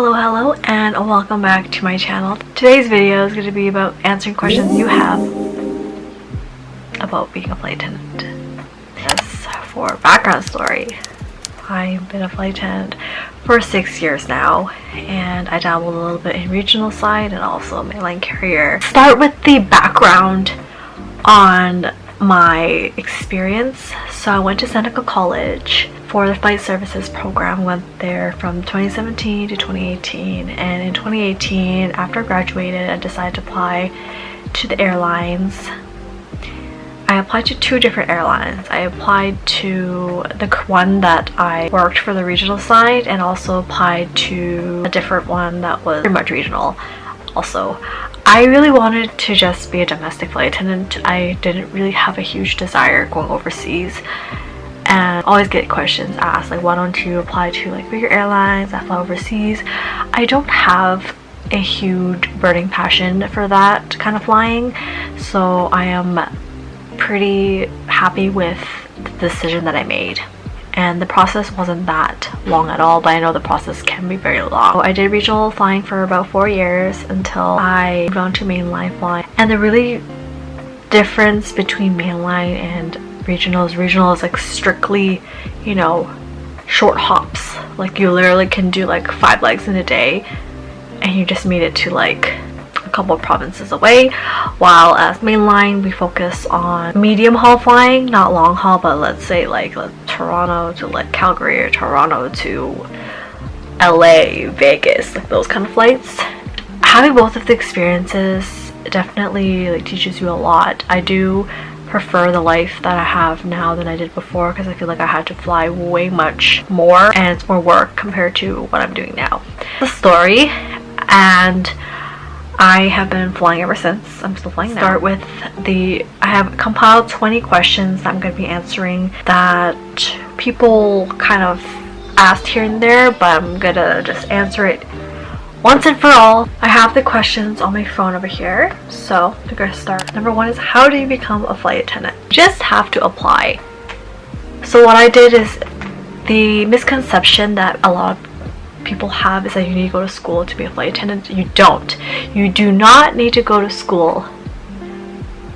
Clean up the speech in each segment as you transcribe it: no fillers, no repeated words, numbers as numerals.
Hello, and welcome back to my channel. Today's video is going to be about answering questions you have about being a flight attendant. As for background story, I've been a flight attendant for 6 years now, and I dabbled a little bit in regional side and also mainline carrier. Start with the background on my experience. So I went to Seneca College for the flight services program. Went there from 2017 to 2018, and in 2018, after I graduated, I decided to apply to the airlines. I applied to two different airlines. I applied to the one that I worked for the regional side, and also applied to a different one that was pretty much regional also. I really wanted to just be a domestic flight attendant. I didn't really have a huge desire going overseas, and always get questions asked like, why don't you apply to like bigger airlines that fly overseas? I don't have a huge burning passion for that kind of flying, so I am pretty happy with the decision that I made. And the process wasn't that long at all, but I know the process can be very long. So I did regional flying for about 4 years until I moved on to mainline flying. And the really difference between mainline and regional is like strictly, you know, short hops. Like you literally can do like 5 legs in a day, and you just made it to like a couple of provinces away, while as mainline we focus on medium haul flying, not long haul, but let's say like Toronto to like Calgary or Toronto to LA, Vegas, like those kind of flights. Having both of the experiences definitely like teaches you a lot. I do prefer the life that I have now than I did before, because I feel like I had to fly way much more and it's more work compared to what I'm doing now. The story, and I have been flying ever since. I'm still flying now. Start with I have compiled 20 questions that I'm going to be answering that people kind of asked here and there, but I'm going to just answer it once and for all. I have the questions on my phone over here, so we're going to start. Number 1 is, how do you become a flight attendant? You just have to apply. So what I did is, the misconception that a lot of people have is that you need to go to school to be a flight attendant. You don't. You do not need to go to school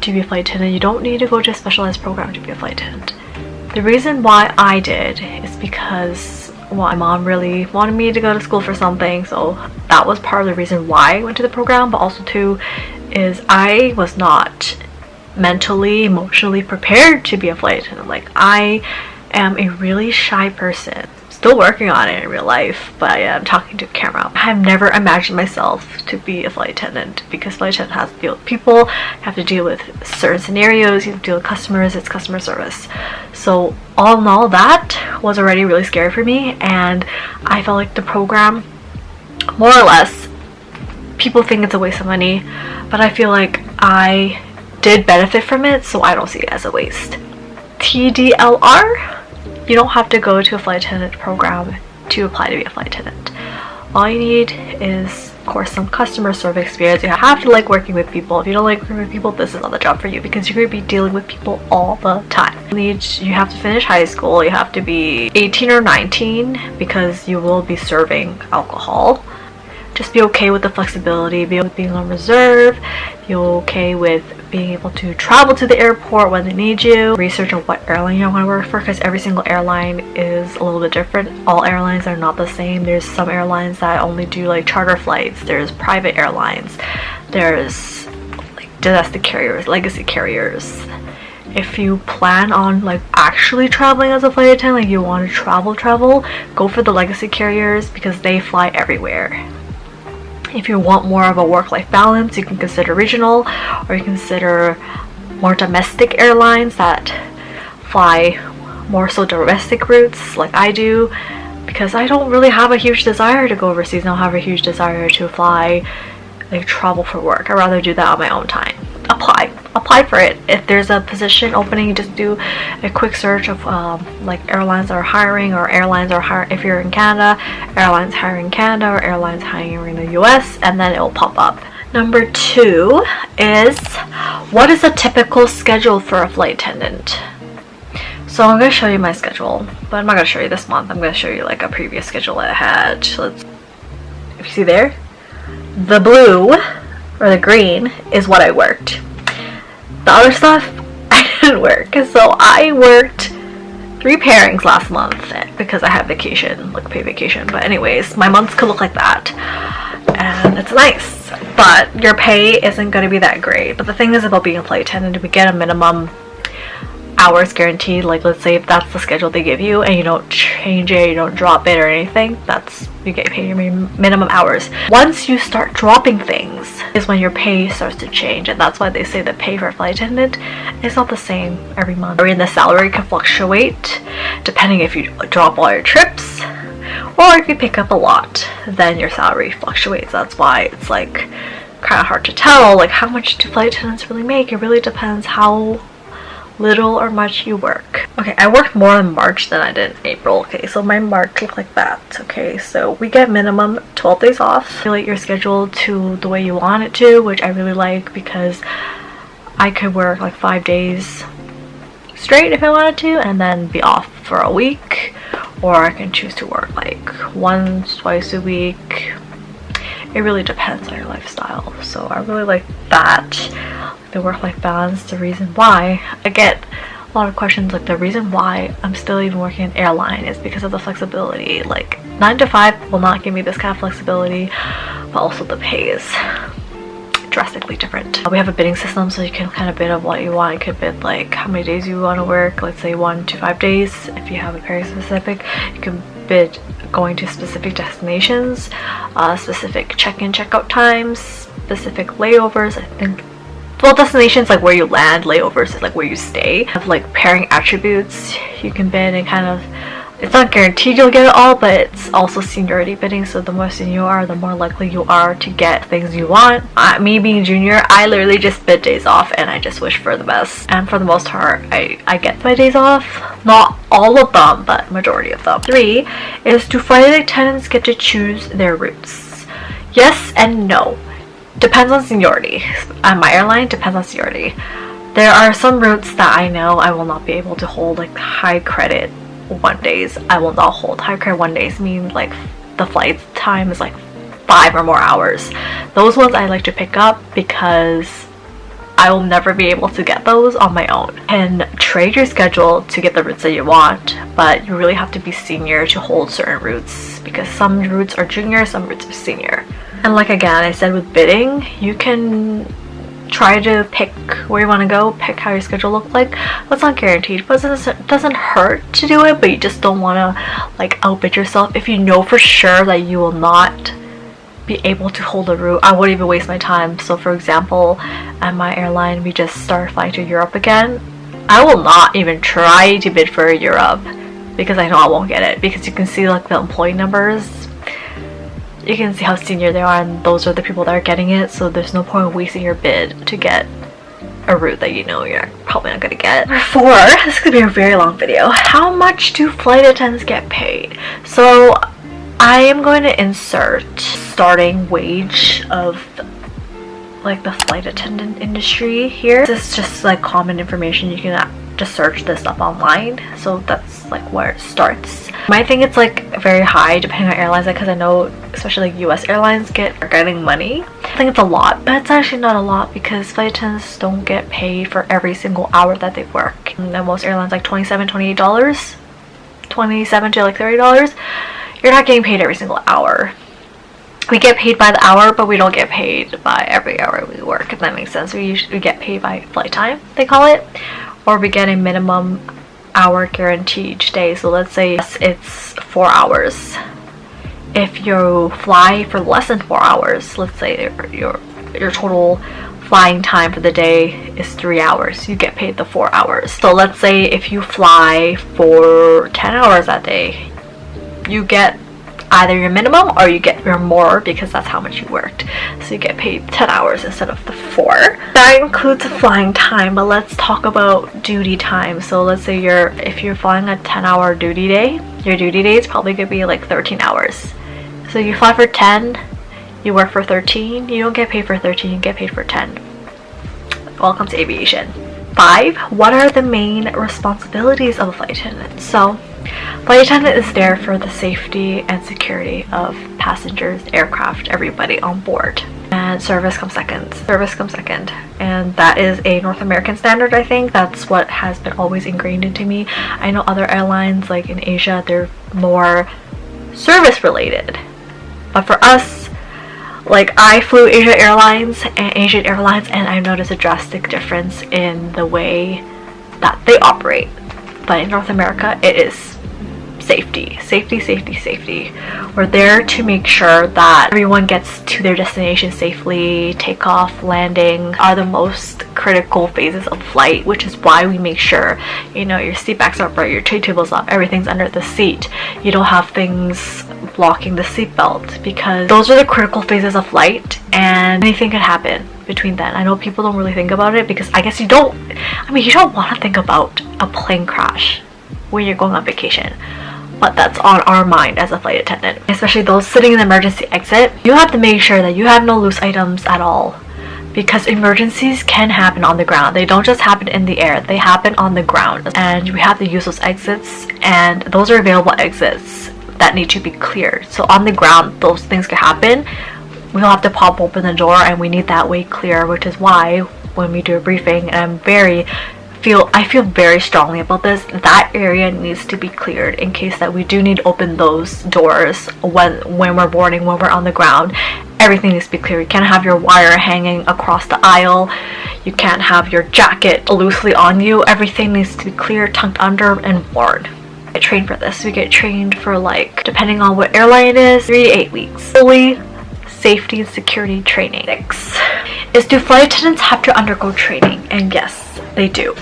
to be a flight attendant. You don't need to go to a specialized program to be a flight attendant. The reason why I did is because, well, my mom really wanted me to go to school for something, so that was part of the reason why I went to the program. But also too is I was not mentally, emotionally prepared to be a flight attendant. Like, I am a really shy person. Still working on it in real life, but I am talking to the camera. I've never imagined myself to be a flight attendant, because flight attendant has to deal with people, you have to deal with certain scenarios, you have to deal with customers, it's customer service. So all in all, that was already really scary for me, and I felt like the program, more or less, people think it's a waste of money, but I feel like I did benefit from it, so I don't see it as a waste. TDLR, you don't have to go to a flight attendant program to apply to be a flight attendant. All you need is, of course, some customer service experience. You have to like working with people. If you don't like working with people, this is not the job for you, because you're going to be dealing with people all the time. You have to finish high school. You have to be 18 or 19, because you will be serving alcohol. Just be okay with the flexibility, be okay with being on reserve, be okay with being able to travel to the airport when they need you. Research on what airline you want to work for, because every single airline is a little bit different. All airlines are not the same. There's some airlines that only do like charter flights. There's private airlines. There's like domestic carriers, legacy carriers. If you plan on like actually traveling as a flight attendant, like you want to travel, go for the legacy carriers, because they fly everywhere. If you want more of a work-life balance, you can consider regional, or you consider more domestic airlines that fly more so domestic routes like I do, because I don't really have a huge desire to go overseas. I don't have a huge desire to fly, like travel for work. I'd rather do that on my own time. Apply for it. If there's a position opening, you just do a quick search of like airlines are hiring, or airlines are hiring. If you're in Canada, airlines hiring in Canada, or airlines hiring in the US, and then it will pop up. Number 2 is, what is a typical schedule for a flight attendant? So I'm going to show you my schedule, but I'm not going to show you this month. I'm going to show you like a previous schedule I had. if you see there, the blue or the green is what I worked. The other stuff I didn't work. So I worked 3 pairings last month because I have vacation, like paid vacation. But anyways, my months could look like that, and it's nice, but your pay isn't going to be that great. But the thing is about being a flight attendant, we get a minimum hours guaranteed. Like, let's say if that's the schedule they give you and you don't change it, you don't drop it or anything, that's, you get paid your minimum hours. Once you start dropping things is when your pay starts to change, and that's why they say the pay for a flight attendant is not the same every month. Or in the salary can fluctuate depending if you drop all your trips, or if you pick up a lot, then your salary fluctuates. That's why it's like kind of hard to tell, like, how much do flight attendants really make. It really depends how little or much you work. Okay, I worked more in March than I did in April. Okay, so my March looked like that. Okay, so we get minimum 12 days off. Regulate your schedule to the way you want it to, which I really like, because I could work like 5 days straight if I wanted to and then be off for a week, or I can choose to work like once, twice a week. It really depends on your lifestyle. So I really like that, the work-life balance. The reason why I get a lot of questions, like the reason why I'm still even working in airline is because of the flexibility. Like 9 to 5 will not give me this kind of flexibility, but also the pay is drastically different. We have a bidding system, so you can kind of bid of what you want. You could bid like how many days you want to work, let's say 1 to 5 days. If you have a very specific, you can bid going to specific destinations, specific check-in check-out times, specific layovers. I think, well, destinations like where you land, layovers is like where you stay. Have like pairing attributes you can bid, and kind of, it's not guaranteed you'll get it all, but it's also seniority bidding. So the more senior you are, the more likely you are to get things you want. Me being junior, I literally just bid days off and I just wish for the best. And for the most part, I get my days off. Not all of them, but majority of them. 3 is, do flight attendants get to choose their routes? Yes and no. Depends on seniority. On my airline, depends on seniority. There are some routes that I know I will not be able to hold, like high credit 1 days. I will not hold high credit 1 days, means like the flight time is like 5 or more hours. Those ones I like to pick up because I will never be able to get those on my own. And trade your schedule to get the routes that you want, but you really have to be senior to hold certain routes, because some routes are junior, some routes are senior. And like again, I said with bidding, you can try to pick where you want to go, pick how your schedule looks like. That's not guaranteed, but it doesn't hurt to do it, but you just don't want to like outbid yourself. If you know for sure that you will not be able to hold a route, I wouldn't even waste my time. So for example, at my airline, we just started flying to Europe again. I will not even try to bid for Europe because I know I won't get it, because you can see like the employee numbers. You can see how senior they are, and those are the people that are getting it, so there's no point in wasting your bid to get a route that you know you're probably not gonna get. 4, this could be a very long video. How much do flight attendants get paid? So I am going to insert starting wage of like the flight attendant industry here. This is just like common information. You can just search this up online, so that's like where it starts. I think it's like very high depending on airlines, because I know especially like US airlines are getting money. I think it's a lot, but it's actually not a lot, because flight attendants don't get paid for every single hour that they work. And most airlines like $27, $28, $27 to like $30. You're not getting paid every single hour. We get paid by the hour, but we don't get paid by every hour we work, if that makes sense. We usually get paid by flight time, they call it, or we get a minimum hour guarantee each day. So let's say it's 4 hours. If you fly for less than 4 hours, let's say your total flying time for the day is 3 hours, you get paid the 4 hours. So let's say if you fly for 10 hours that day, you get either your minimum or you get your more, because that's how much you worked. So you get paid 10 hours instead of the 4. That includes flying time, but let's talk about duty time. So let's say if you're flying a 10-hour duty day, your duty day is probably gonna be like 13 hours. So you fly for 10, you work for 13, you don't get paid for 13, you get paid for 10. Welcome to aviation. 5, what are the main responsibilities of a flight attendant? So Flight attendant is there for the safety and security of passengers, aircraft, everybody on board. And service comes second. Service comes second. And that is a North American standard, I think. That's what has been always ingrained into me. I know other airlines, like in Asia, they're more service related. But for us, like I flew Asian Airlines, and I noticed a drastic difference in the way that they operate. But in North America, it is safety. We're there to make sure that everyone gets to their destination safely. Takeoff, landing are the most critical phases of flight, which is why we make sure, you know, your seat backs are upright, your tray table's up, everything's under the seat. You don't have things blocking the seat belt, because those are the critical phases of flight and anything could happen between then. I know people don't really think about it because I guess you don't want to think about a plane crash when you're going on vacation. But that's on our mind as a flight attendant, especially those sitting in the emergency exit. You have to make sure that you have no loose items at all, because emergencies can happen on the ground. They don't just happen in the air, they happen on the ground, and we have to use those exits, and those are available exits that need to be cleared. So on the ground, those things can happen. We'll have to pop open the door, and we need that way clear, which is why when we do a briefing, and I feel very strongly about this, that area needs to be cleared in case that we do need to open those doors when we're boarding, when we're on the ground. Everything needs to be clear. You can't have your wire hanging across the aisle. You can't have your jacket loosely on you. Everything needs to be clear, tucked under, and worn. I get trained for this. We get trained for, like, depending on what airline it is, 3 to 8 weeks. Fully safety and security training. 6 is, do flight attendants have to undergo training? And yes, they do.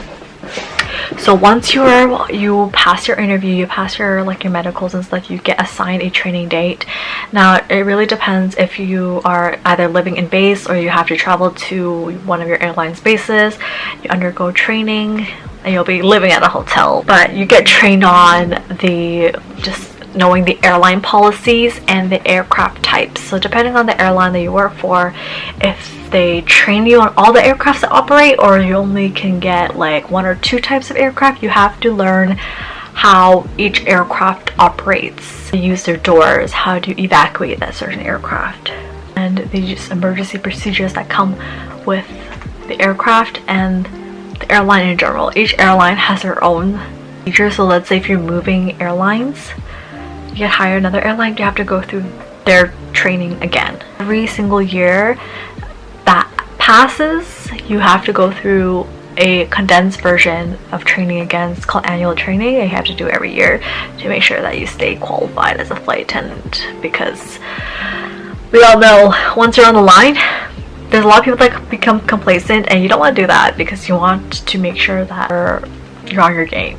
So once you pass your interview, you pass your medicals and stuff, you get assigned a training date. Now it really depends if you are either living in base or you have to travel to one of your airline's bases. You undergo training and you'll be living at a hotel, but you get trained on just knowing the airline policies and the aircraft types. So depending on the airline that you work for, if they train you on all the aircrafts that operate, or you only can get like 1 or 2 types of aircraft, you have to learn how each aircraft operates, use their doors, how to evacuate that certain aircraft, and the emergency procedures that come with the aircraft and the airline in general. Each airline has their own procedures. So let's say if you're moving airlines, you get hired another airline, you have to go through their training again. Every single year that passes, you have to go through a condensed version of training again. It's called annual training, and you have to do it every year to make sure that you stay qualified as a flight attendant, because we all know once you're on the line, there's a lot of people that become complacent, and you don't want to do that because you want to make sure that you're on your game.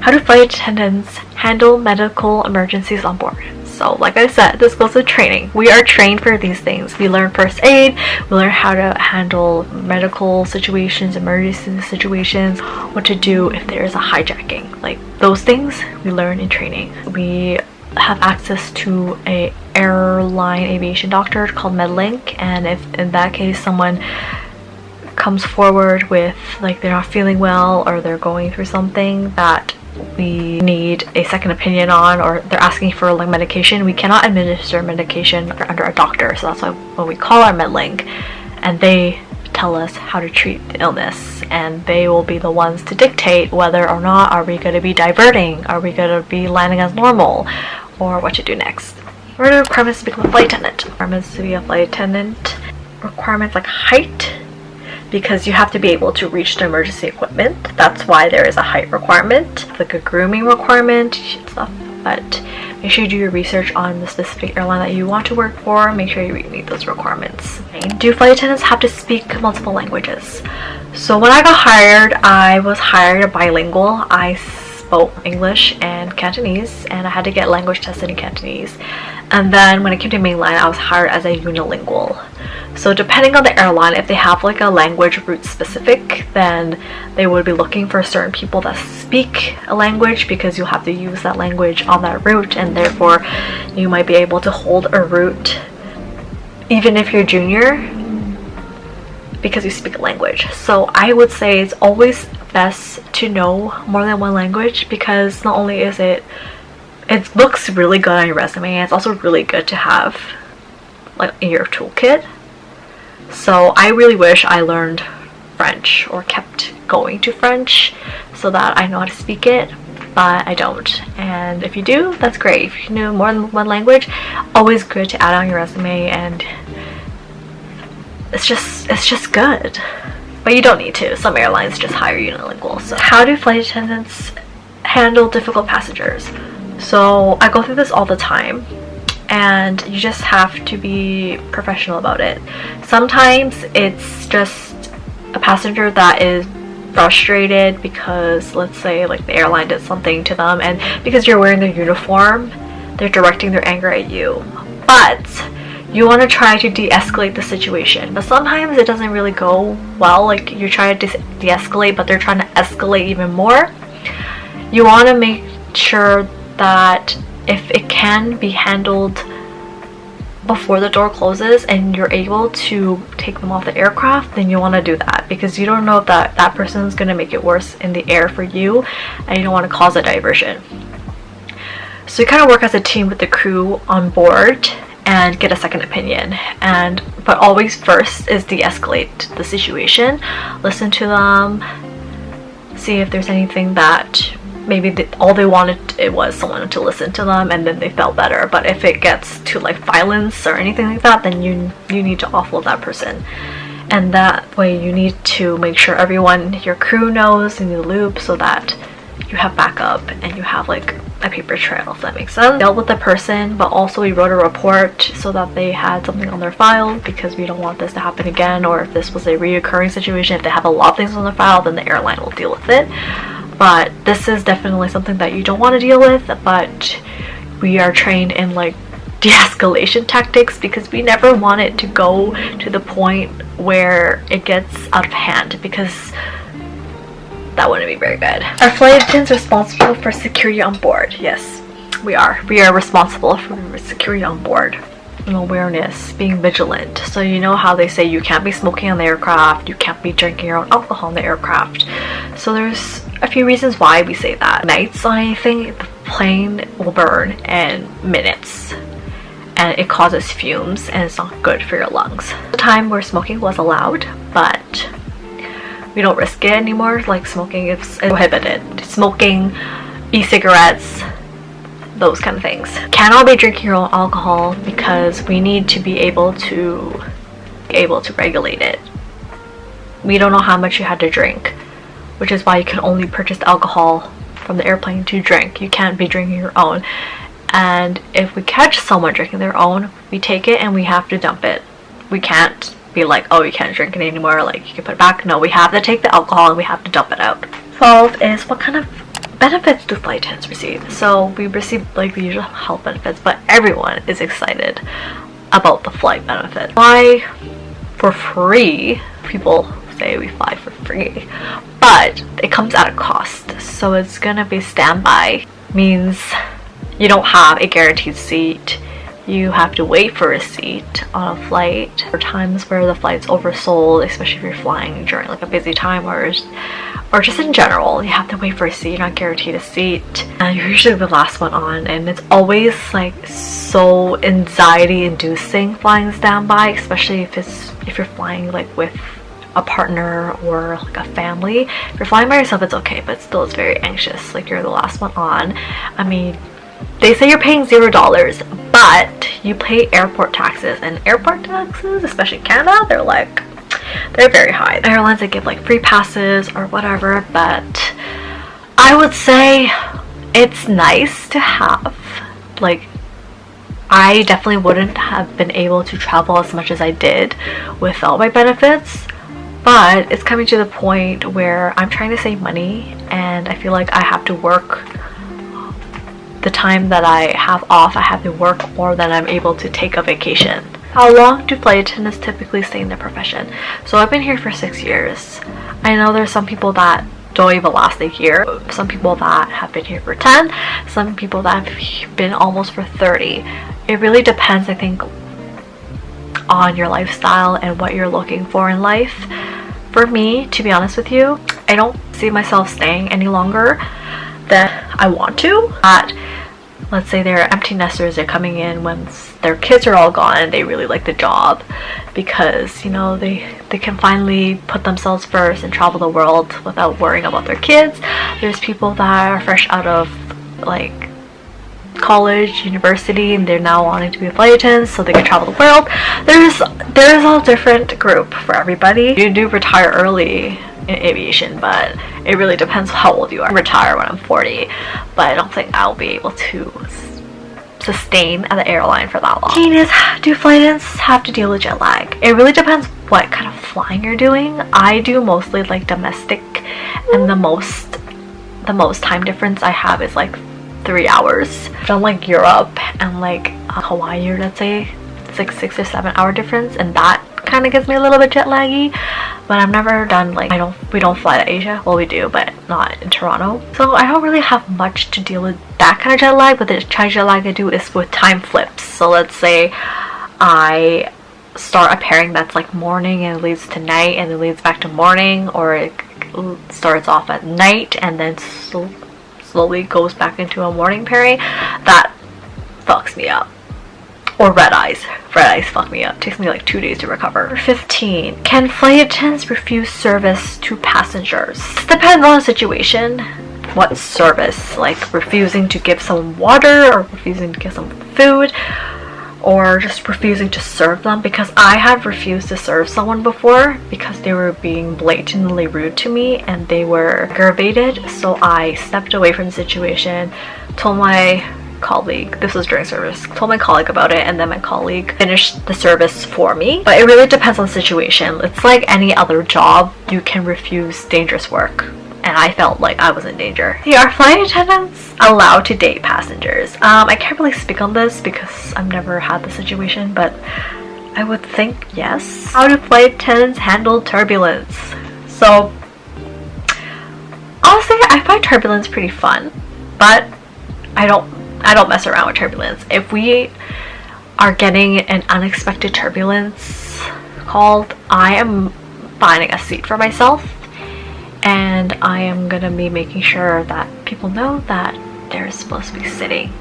How do flight attendants handle medical emergencies on board? So like I said, this goes with training. We are trained for these things. We learn first aid, we learn how to handle medical situations, emergency situations, what to do if there is a hijacking. Like those things we learn in training. We have access to a airline aviation doctor called MedLink, and if in that case someone comes forward with like they're not feeling well or they're going through something that we need a second opinion on, or they're asking for like medication, we cannot administer medication under a doctor. So that's why when we call our MedLink, and they tell us how to treat the illness, and they will be the ones to dictate whether or not are we going to be diverting, are we going to be landing as normal, or what to do next. What are the requirements to become a flight attendant? Requirements to be a flight attendant, requirements like height, because you have to be able to reach the emergency equipment. That's why there is a height requirement, like a grooming requirement, stuff. But make sure you do your research on the specific airline that you want to work for. Make sure you meet those requirements. Do flight attendants have to speak multiple languages? So when I got hired, I was hired bilingual. I spoke English and Cantonese, and I had to get language tested in Cantonese. And then when it came to mainline, I was hired as a unilingual. So depending on the airline, if they have like a language route specific, then they would be looking for certain people that speak a language, because you'll have to use that language on that route, and therefore you might be able to hold a route even if you're junior. because you speak a language. So I would say it's always best to know more than one language, because not only is it looks really good on your resume, it's also really good to have like in your toolkit. So I really wish I learned French or kept going to French so that I know how to speak it, but I don't. And if you do, that's great. If you know more than one language, always good to add on your resume, and it's just good. But you don't need to. Some airlines just hire unilingual. So how do flight attendants handle difficult passengers? So I go through this all the time, and you just have to be professional about it. Sometimes it's just a passenger that is frustrated because, let's say, like the airline did something to them, and because you're wearing their uniform, they're directing their anger at you. But you want to try to de-escalate the situation, but sometimes it doesn't really go well. Like you're trying to de-escalate, but they're trying to escalate even more. You want to make sure that if it can be handled before the door closes and you're able to take them off the aircraft, then you want to do that, because you don't know if that person is going to make it worse in the air for you, and you don't want to cause a diversion. So you kind of work as a team with the crew on board and get a second opinion, but always first is de-escalate the situation. Listen to them, see if there's anything that maybe all they wanted it was someone to listen to them, and then they felt better. But if it gets to like violence or anything like that, then you need to offload that person. And that way you need to make sure everyone, your crew, knows in the loop, so that you have backup and you have like a paper trail, if that makes sense. Dealt with the person, but also we wrote a report so that they had something on their file, because we don't want this to happen again. Or if this was a reoccurring situation, if they have a lot of things on their file, then the airline will deal with it. But this is definitely something that you don't want to deal with, but we are trained in like de-escalation tactics, because we never want it to go to the point where it gets out of hand, because that wouldn't be very good. Are flight attendants responsible for security on board? Yes, we are. We are responsible for security on board. And awareness, being vigilant. So you know how they say you can't be smoking on the aircraft, you can't be drinking your own alcohol on the aircraft. So there's a few reasons why we say that. Nights on anything, the plane will burn in minutes, and it causes fumes, and it's not good for your lungs. The time where smoking was allowed, but we don't risk it anymore. Like smoking is prohibited. Smoking, e-cigarettes, those kind of things. Cannot be drinking your own alcohol, because we need to be able to regulate it. We don't know how much you had to drink, which is why you can only purchase alcohol from the airplane to drink. You can't be drinking your own. And if we catch someone drinking their own, we take it and we have to dump it. We can't be like, oh, you can't drink it anymore, like you can put it back. No, we have to take the alcohol and we have to dump it out. 12 is, what kind of benefits do flight attendants receive? So we receive like the usual health benefits, but everyone is excited about the flight benefit. Fly for free. People say we fly for free, but it comes at a cost. So it's gonna be standby, means you don't have a guaranteed seat. You have to wait for a seat on a flight. There are times where the flight's oversold, especially if you're flying during like a busy time, or just in general, you have to wait for a seat. You're not guaranteed a seat, and you're usually the last one on, and it's always like so anxiety inducing flying standby, especially if you're flying like with a partner or like a family. If you're flying by yourself, it's okay, but still it's very anxious, like you're the last one on. I mean, they say you're paying $0, but you pay airport taxes, and airport taxes, especially in Canada, they're very high. The airlines that give like free passes or whatever, but I would say it's nice to have. Like, I definitely wouldn't have been able to travel as much as I did without my benefits, but it's coming to the point where I'm trying to save money, and I feel like I have to work. The time that I have off, I have to work more than I'm able to take a vacation. How long do flight attendants typically stay in their profession? So I've been here for 6 years. I know there's some people that don't even last a year, some people that have been here for 10, some people that have been almost for 30. It really depends, I think, on your lifestyle and what you're looking for in life. For me, to be honest with you, I don't see myself staying any longer than I want to. Let's say they're empty nesters, they're coming in once their kids are all gone and they really like the job because, you know, they can finally put themselves first and travel the world without worrying about their kids. There's people that are fresh out of like college, university, and they're now wanting to be flight attendants so they can travel the world. There's a different group for everybody. You do retire early in aviation, but it really depends how old you are. I retire when I'm 40, but I don't think I'll be able to sustain at the airline for that long. Do flight attendants have to deal with jet lag? It really depends what kind of flying you're doing. I do mostly like domestic, and the most time difference I have is like 3 hours. I've done like Europe and like Hawaii, or let's say it's like 6 or 7 hour difference, and that kind of gets me a little bit jet laggy. But I've never done like, we don't fly to Asia. Well, we do, but not in Toronto. So I don't really have much to deal with that kind of jet lag, but the Chinese jet lag I do is with time flips. So let's say I start a pairing that's like morning and it leads to night and it leads back to morning, or it starts off at night and then slowly goes back into a morning pairing. That fucks me up. Or red eyes fuck me up. It takes me like 2 days to recover. 15. Can flight attendants refuse service to passengers? It depends on the situation. What service? Like refusing to give someone water, or refusing to give some food, or just refusing to serve them? Because I have refused to serve someone before because they were being blatantly rude to me and they were aggravated. So I stepped away from the situation, told my colleague, this was during service, told my colleague about it, and then my colleague finished the service for me. But it really depends on the situation. It's like any other job, you can refuse dangerous work, and I felt like I was in danger. Are flight attendants allowed to date passengers? I can't really speak on this because I've never had the situation, but I would think yes. How do flight attendants handle turbulence? So honestly, I find turbulence pretty fun, but I don't mess around with turbulence. If we are getting an unexpected turbulence called, I am finding a seat for myself, and I am gonna be making sure that people know that they're supposed to be sitting.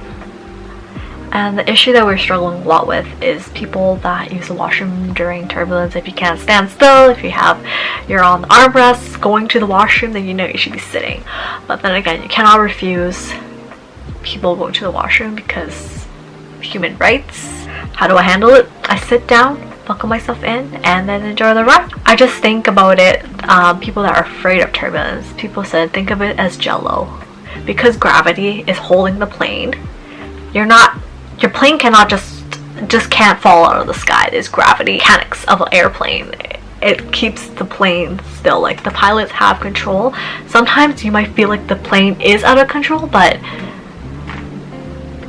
And the issue that we're struggling a lot with is people that use the washroom during turbulence. If you can't stand still, if you're on the armrests going to the washroom, then you know you should be sitting. But then again, you cannot refuse people going to the washroom because human rights. How do I handle it? I sit down, buckle myself in, and then enjoy the ride. I just think about it, people that are afraid of turbulence, people said think of it as jello. Because gravity is holding the plane, your plane cannot just can't fall out of the sky. There's gravity mechanics of an airplane. It keeps the plane still. Like, the pilots have control. Sometimes you might feel like the plane is out of control, but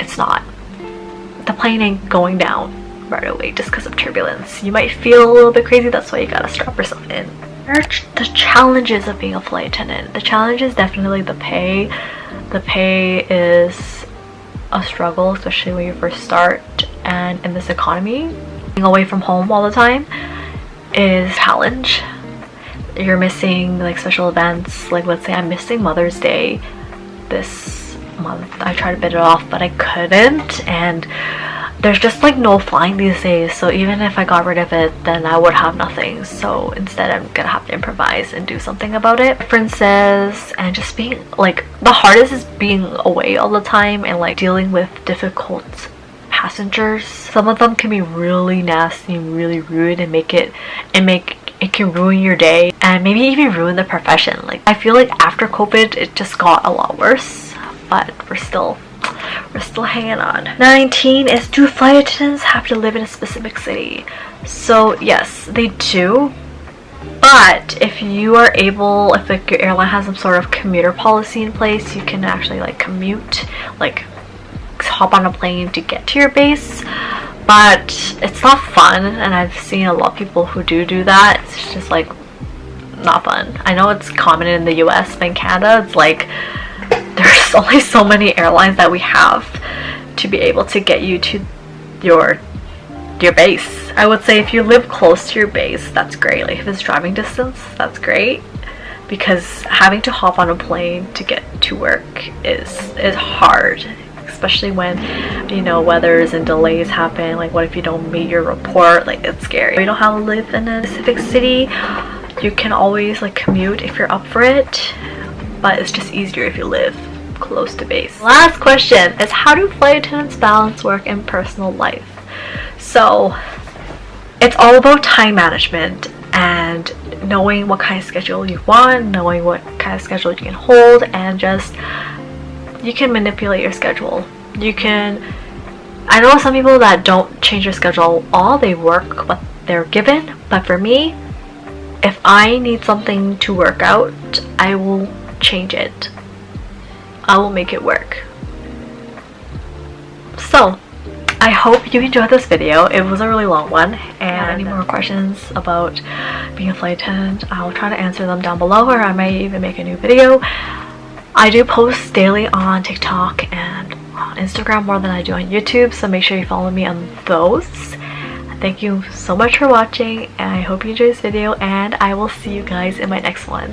it's not. The plane ain't going down right away just because of turbulence. You might feel a little bit crazy, that's why you gotta strap yourself in. The challenges of being a flight attendant. The challenge is definitely the pay. The pay is a struggle, especially when you first start, and in this economy, being away from home all the time is a challenge. You're missing like special events. Like, let's say I'm missing Mother's Day this month. I tried to bid it off, but I couldn't, and there's just like no flying these days, so even if I got rid of it, then I would have nothing. So instead, I'm gonna have to improvise and do something about it. Differences, and just being like, the hardest is being away all the time and like dealing with difficult passengers. Some of them can be really nasty and really rude and it can ruin your day and maybe even ruin the profession. Like, I feel like after COVID, it just got a lot worse, but we're still hanging on. 19 is, do flight attendants have to live in a specific city? So yes, they do, but if you are able, if like your airline has some sort of commuter policy in place, you can actually like commute, like hop on a plane to get to your base. But it's not fun, and I've seen a lot of people who do that. It's just like not fun. I know it's common in the US, but in Canada it's like there's only so many airlines that we have to be able to get you to your your base. I would say if you live close to your base, that's great. Like if it's driving distance, that's great, because having to hop on a plane to get to work is hard, especially when, you know, weathers and delays happen. Like what if you don't meet your report? Like it's scary. If you don't have to live in a specific city, you can always like commute if you're up for it, but it's just easier if you live close to base. Last question is, how do flight attendants balance work and personal life? So it's all about time management and knowing what kind of schedule you want, knowing what kind of schedule you can hold, and just you can manipulate your schedule. You can, I know some people that don't change their schedule at all, they work what they're given, but for me, if I need something to work out, I will change it. I will make it work. So I hope you enjoyed this video. It was a really long one, and any more questions about being a flight attendant, I'll try to answer them down below, or I may even make a new video. I do post daily on TikTok and on Instagram more than I do on YouTube, so make sure you follow me on those. Thank you so much for watching, and I hope you enjoyed this video, and I will see you guys in my next one.